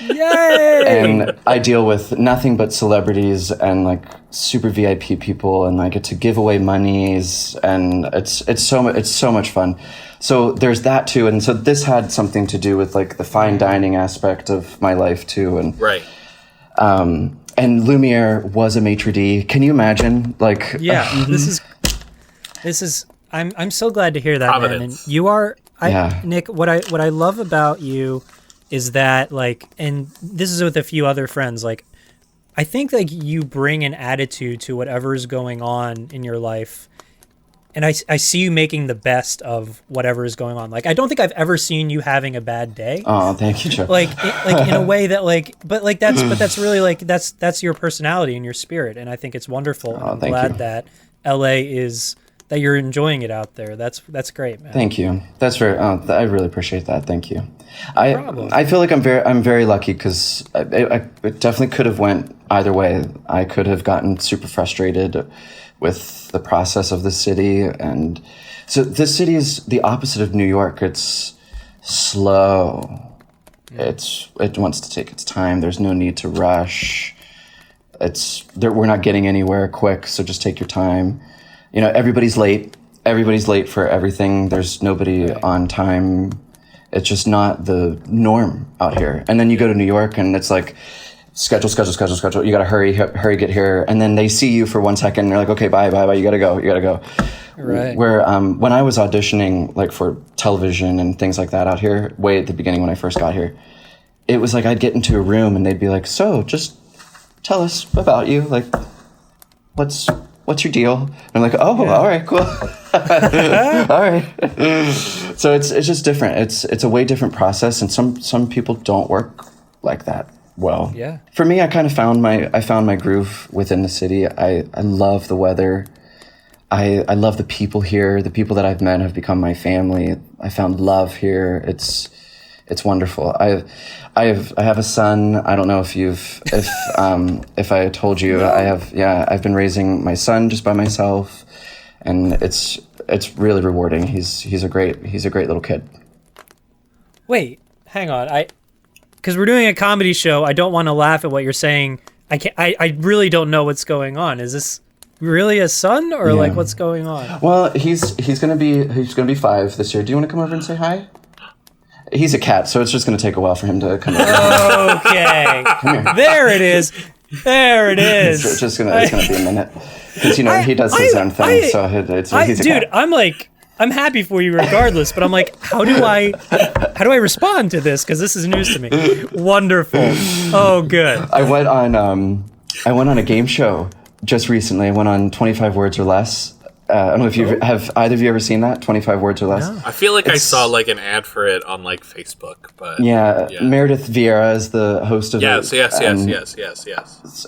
Yay! And I deal with nothing but celebrities and like super VIP people, and I get to give away monies, and it's so much fun. So there's that too, and so this had something to do with like the fine dining aspect of my life too, and right. And Lumiere was a maitre d'. Can you imagine? Like, yeah, this is. I'm so glad to hear that, Providence. man. And you are, Nick. What I love about you is that, like, and this is with a few other friends. Like, I think like you bring an attitude to whatever is going on in your life, and I see you making the best of whatever is going on. Like, I don't think I've ever seen you having a bad day. Oh, thank you, Joe. Like in a way that that's really like that's your personality and your spirit, and I think it's wonderful. And I'm glad that LA is. That you're enjoying it out there. That's great, man. Thank you. That's very. I really appreciate that. Thank you. I feel like I'm very lucky because it definitely could have went either way. I could have gotten super frustrated with the process of the city, and so this city is the opposite of New York. It's slow. It wants to take its time. There's no need to rush. We're not getting anywhere quick, so just take your time. You know, everybody's late. Everybody's late for everything. There's nobody on time. It's just not the norm out here. And then you go to New York and it's like schedule. You got to hurry, get here. And then they see you for 1 second and they're like, okay, bye. You got to go. Right. Where when I was auditioning like for television and things like that out here, way at the beginning when I first got here, it was like I'd get into a room and they'd be like, so just tell us about you. Like, what's your deal? And I'm like, all right, cool. All right. So it's just different. It's a way different process, and some people don't work like that well. Yeah. For me, I kind of found my groove within the city. I love the weather. I love the people here. The people that I've met have become my family. I found love here. It's wonderful. I have a son. I don't know if I told you. No. I've been raising my son just by myself, and it's really rewarding. He's a great little kid. Wait, hang on. Because we're doing a comedy show. I don't want to laugh at what you're saying. I really don't know what's going on. Is this really a son, or like what's going on? Well, he's gonna be 5 this year. Do you want to come over and say hi? He's a cat, so it's just going to take a while for him to come over. Okay. Come here. There it is. It's going to be a minute. Because, he does his own thing, he's a cat. I'm happy for you regardless, but I'm like, how do I respond to this? Because this is news to me. Wonderful. Oh, good. I went on a game show just recently. I went on 25 Words or Less. I don't know if have either of you ever seen that, 25 Words or Less? No. I feel like I saw like an ad for it on like Facebook, but yeah. Meredith Vieira is the host of it. Yes.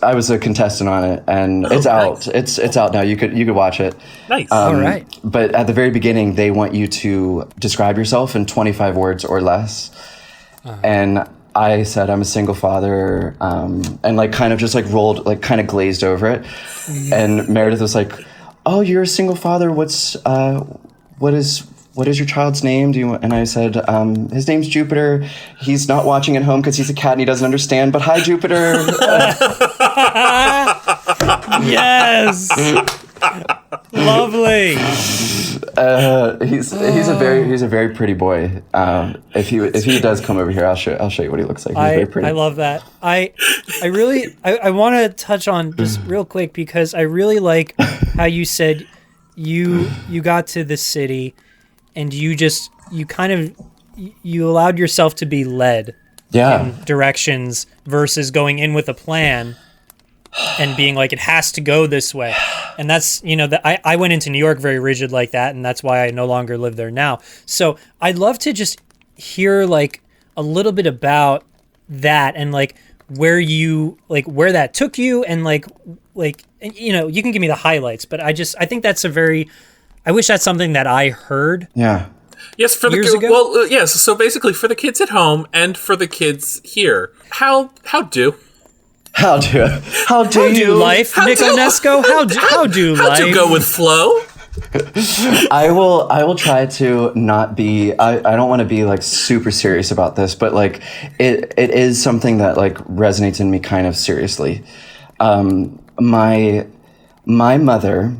I was a contestant on it, and it's out. Nice. It's out now. You could watch it. Nice. All right. But at the very beginning, they want you to describe yourself in 25 words or less, and I said I'm a single father, and like kind of just like rolled, like kind of glazed over it, and Meredith was like, oh, you're a single father. What is your child's name? And I said, his name's Jupiter. He's not watching at home because he's a cat and he doesn't understand. But hi, Jupiter. Yes. Lovely. He's a very pretty boy. If he does come over here, I'll show you what he looks like. He's very pretty. I love that. I really want to touch on just real quick because I really like how you said you got to the city and you allowed yourself to be led in directions versus going in with a plan and being like, it has to go this way. And that's, I went into New York very rigid like that, and that's why I no longer live there now. So I'd love to just hear like a little bit about that and like where that took you and like you know, you can give me the highlights, but I think that's I wish that's something that I heard. Yeah. Yes, for years ago? Well, yes. So basically, for the kids at home and for the kids here, how do you life, Nick Onesko? How do life? How do go with flow? I will try to not be. I don't want to be like super serious about this, but like it is something that like resonates in me kind of seriously. My mother.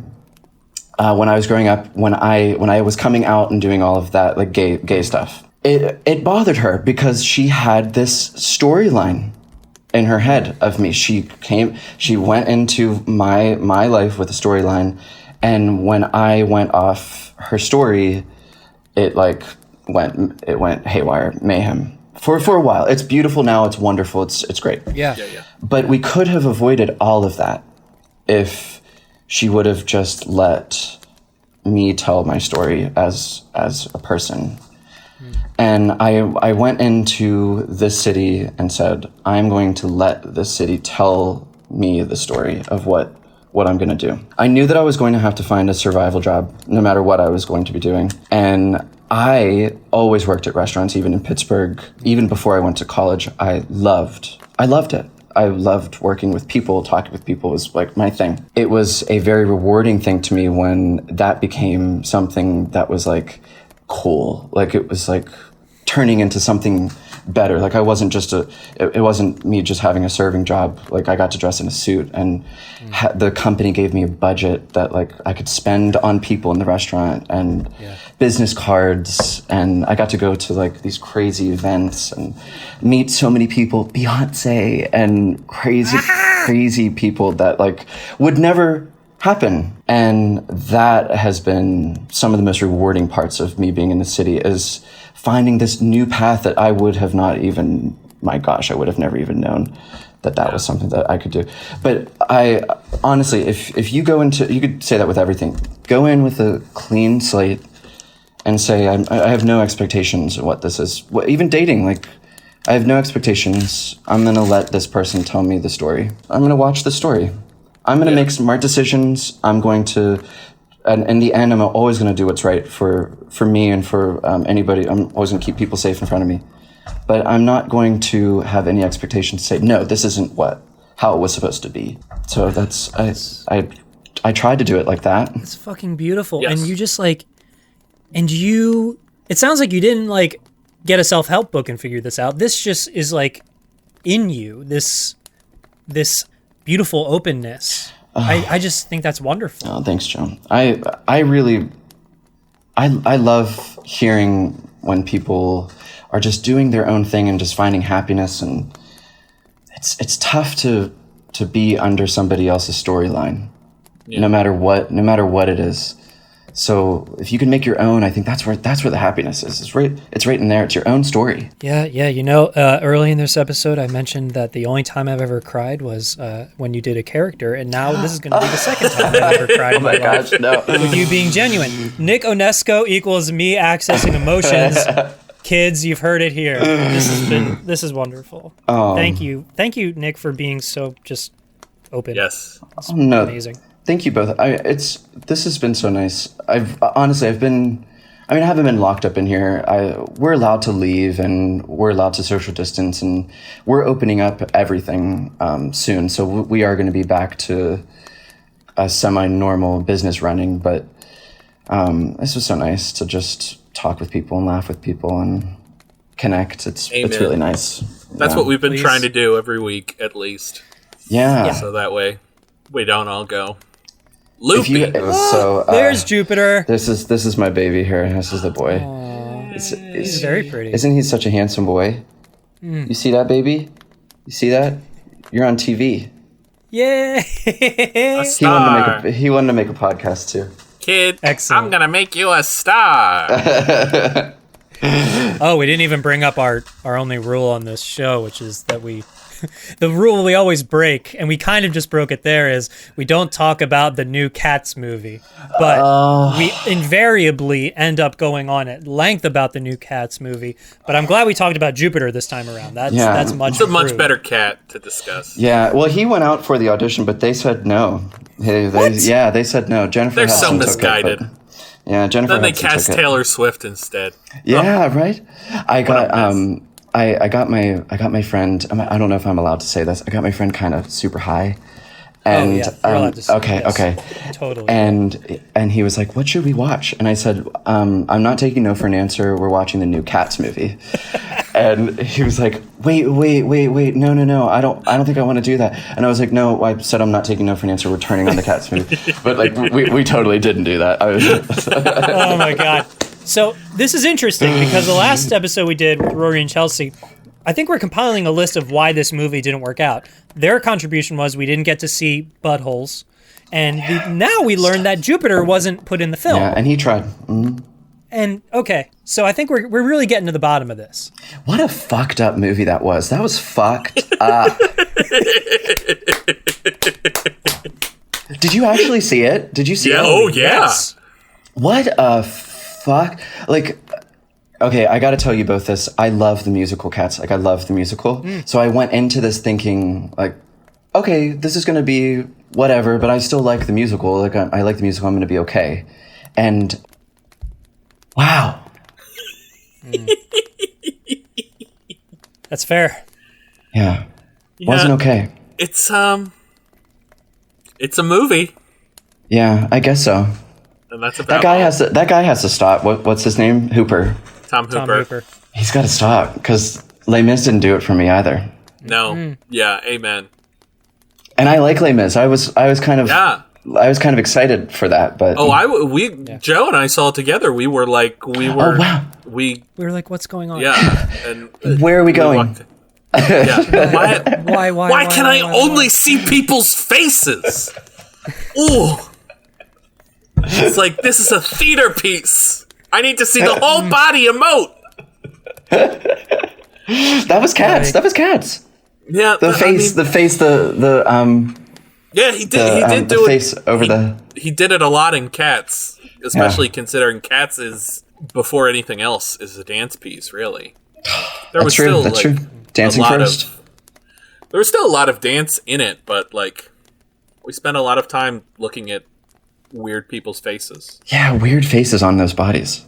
When I was growing up, when I was coming out and doing all of that, like gay stuff, it bothered her because she had this storyline in her head of me. She went into my life with a storyline, and when I went off her story, it went haywire, mayhem for a while. It's beautiful now. It's wonderful. It's great. Yeah. But we could have avoided all of that if she would have just let me tell my story as a person. And I went into this city and said, I'm going to let this city tell me the story of what I'm going to do. I knew that I was going to have to find a survival job no matter what I was going to be doing. And I always worked at restaurants, even in Pittsburgh. Even before I went to college, I loved it. I loved working with people, talking with people was like my thing. It was a very rewarding thing to me when that became something that was like cool. Like it was like turning into something better. Like I wasn't just it wasn't me just having a serving job. Like I got to dress in a suit and the company gave me a budget that like I could spend on people in the restaurant and business cards. And I got to go to like these crazy events and meet so many people, Beyonce and crazy people that like would never happen. And that has been some of the most rewarding parts of me being in the city is finding this new path that I would have not even, my gosh, I would have never even known that was something that I could do. But I honestly, if you go into, you could say that with everything, go in with a clean slate and say, I have no expectations of what this is. Even dating, like I have no expectations. I'm going to let this person tell me the story. I'm going to watch the story. I'm going to make smart decisions. I'm going to, and in the end, I'm always going to do what's right for me and for anybody. I'm always going to keep people safe in front of me. But I'm not going to have any expectations to say, no, this isn't how it was supposed to be. So that's, I tried to do it like that. It's fucking beautiful. Yes. And you just like, it sounds like you didn't like get a self-help book and figure this out. This just is like in you, this beautiful openness. I just think that's wonderful. Oh, thanks, John. I really love hearing when people are just doing their own thing and just finding happiness, and it's tough to be under somebody else's storyline, no matter what it is. So if you can make your own, I think that's where the happiness is. It's right in there. It's your own story. Yeah. You know, early in this episode, I mentioned that the only time I've ever cried was when you did a character, and now this is going to be the second time I've ever cried in my life. No. With you being genuine. Nick Onesko equals me accessing emotions. Kids, you've heard it here. This is wonderful. Thank you, Nick, for being so just open. Yes, it's amazing. Thank you both. This has been so nice. I haven't been locked up in here. We're allowed to leave and we're allowed to social distance, and we're opening up everything soon. So we are going to be back to a semi-normal business running. But this was so nice to just talk with people and laugh with people and connect. It's really nice. That's what we've been trying to do every week, at least. Yeah. So that way we don't all go loopy. There's Jupiter. This is my baby here. This is the boy. He's very pretty. Isn't he such a handsome boy? You see that, baby? You see that? You're on TV. Yeah. He wanted to make a podcast too. Kid, excellent. I'm gonna make you a star. Oh, we didn't even bring up our only rule on this show, which is that we the rule we always break, and we kind of just broke it there, is we don't talk about the new Cats movie. But we invariably end up going on at length about the new Cats movie. But I'm glad we talked about Jupiter this time around. That's much It's a much better cat to discuss. Yeah, well, he went out for the audition, but they said no. They said no. Jennifer They're so Hudson misguided. took it, yeah, Jennifer Then they Hudson cast took it. Taylor Swift instead. Yeah, right. I got I got my friend. I don't know if I'm allowed to say this. I got my friend kind of super high, and you're allowed to say okay, totally. And he was like, "What should we watch?" And I said, "I'm not taking no for an answer. We're watching the new Cats movie." And he was like, "Wait, no, I don't think I want to do that." And I was like, "No, I said I'm not taking no for an answer. We're turning on the Cats movie." But like, we totally didn't do that. Oh my god. So this is interesting because the last episode we did with Rory and Chelsea, I think we're compiling a list of why this movie didn't work out. Their contribution was we didn't get to see buttholes, and now we learned that Jupiter wasn't put in the film. Yeah, and he tried. Mm-hmm. And okay, so I think we're really getting to the bottom of this. What a fucked up movie that was. That was fucked up. Did you actually see it? Did you see it? Oh yeah. Yes. What a fuck. Like, okay, I gotta tell you both this. I love the musical Cats. Like, I love the musical. So I went into this thinking, like, okay, this is gonna be whatever, but I still like the musical. Like, I like the musical. I'm gonna be okay. And wow. That's fair. Yeah. Wasn't okay. It's a movie, Yeah, I guess so. and that's about That guy has to stop. What's his name? Hooper. Tom Hooper. He's got to stop because Les Mis didn't do it for me either. No, yeah, amen. And I like Les Mis. I was kind of excited for that, but Joe and I saw it together. We were oh wow, we were like, what's going on? yeah. And where are we going? yeah. Why Can I only see people's faces? Ooh. It's like, this is a theater piece. I need to see the whole body emote. That was Cats. That was Cats. Yeah, The face. Yeah, he did do it. Face over the. He did it a lot in Cats, especially considering Cats is, before anything else, is a dance piece. Really, That's true. That's true. Dancing first. There was still a lot of dance in it, but like, we spent a lot of time looking at weird people's faces. Yeah, weird faces on those bodies.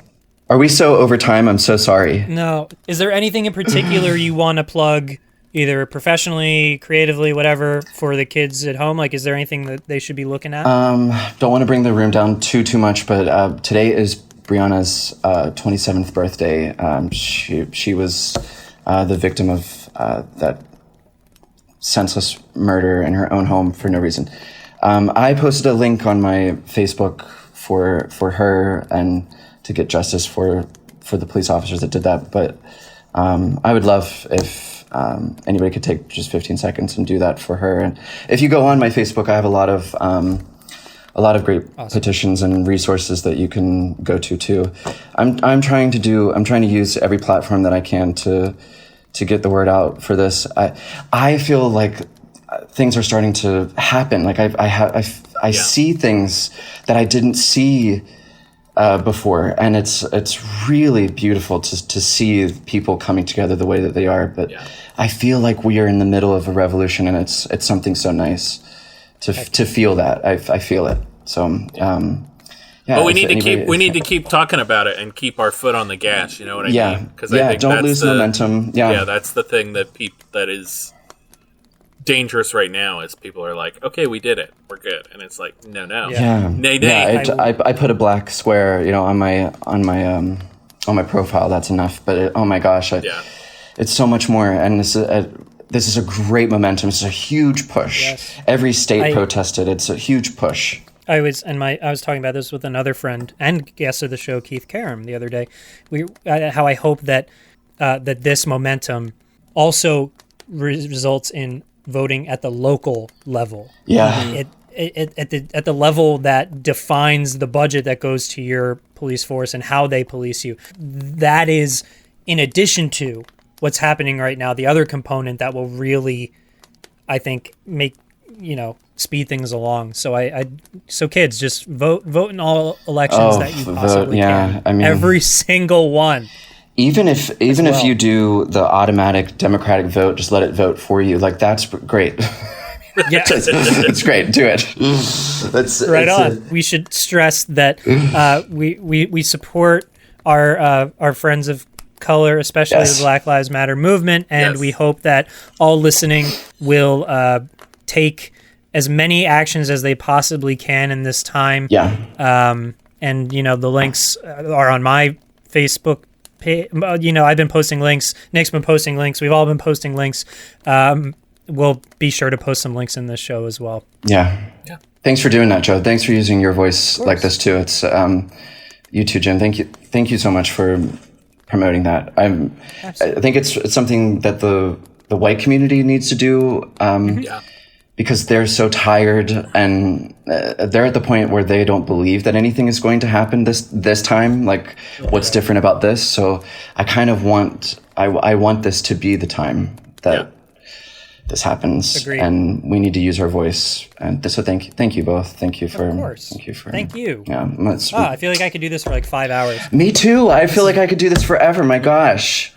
Are we so over time? I'm so sorry. No. Is there anything in particular you want to plug, either professionally, creatively, whatever, for the kids at home? Like, is there anything that they should be looking at? Don't want to bring the room down too much, but today is Brianna's 27th birthday. She was the victim of that senseless murder in her own home for no reason. I posted a link on my Facebook for her and to get justice for the police officers that did that. But I would love if anybody could take just 15 seconds and do that for her. And if you go on my Facebook, I have a lot of great petitions and resources that you can go to too. I'm trying to use every platform that I can to get the word out for this. I feel like things are starting to happen. Like I see things that I didn't see before, and it's really beautiful to see people coming together the way that they are. But I feel like we are in the middle of a revolution, and it's something so nice to feel that. I feel it. So But we need to keep talking about it and keep our foot on the gas. You know what I mean? Because I think don't lose momentum. Yeah, that's the thing that is dangerous right now. Is people are like, okay, we did it, we're good, and it's like, no, nay. I put a black square, on my profile. That's enough. But oh my gosh, it's so much more, and this is a great momentum. It's a huge push. Yes. Every state protested. It's a huge push. I was talking about this with another friend and guest of the show, Keith Karam, the other day. How I hope that this momentum also results in voting at the local level. Yeah. At the level that defines the budget that goes to your police force and how they police you. That is, in addition to what's happening right now, the other component that will really I think make speed things along. So so kids, just vote in all elections that you possibly can. I mean, every single one. Even if you do the automatic democratic vote, just let it vote for you. Like, that's great. Yeah, it's great. Do it. Right on. We should stress that we support our friends of color, especially the Black Lives Matter movement, and we hope that all listening will take as many actions as they possibly can in this time. Yeah. And the links are on my Facebook page. I've been posting links. Nick's been posting links. We've all been posting links. We'll be sure to post some links in this show as well. Yeah. Thanks for doing that, Joe. Thanks for using your voice like this too. It's you too, Jim. Thank you so much for promoting that. I think it's something that the white community needs to do. Because they're so tired, and they're at the point where they don't believe that anything is going to happen this time. Like, what's different about this? So I kind of want this to be the time that this happens. Agreed. And we need to use our voice. And so thank you both. Thank you. Thank you. Yeah. I feel like I could do this for like 5 hours. Me too. I feel like I could do this forever. My gosh.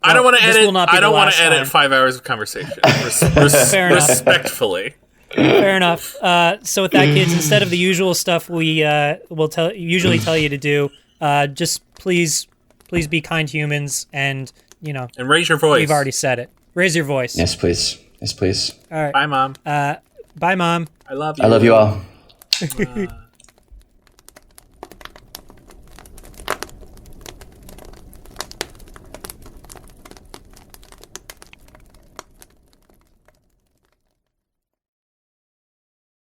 I don't want to edit. I don't want to edit 5 hours of conversation. Respectfully. Fair enough. So with that, kids, instead of the usual stuff we will usually tell you to do, just please be kind humans, and and raise your voice. We've already said it. Raise your voice. Yes, please. Yes, please. All right. Bye, Mom. Bye, Mom. I love you. I love you all.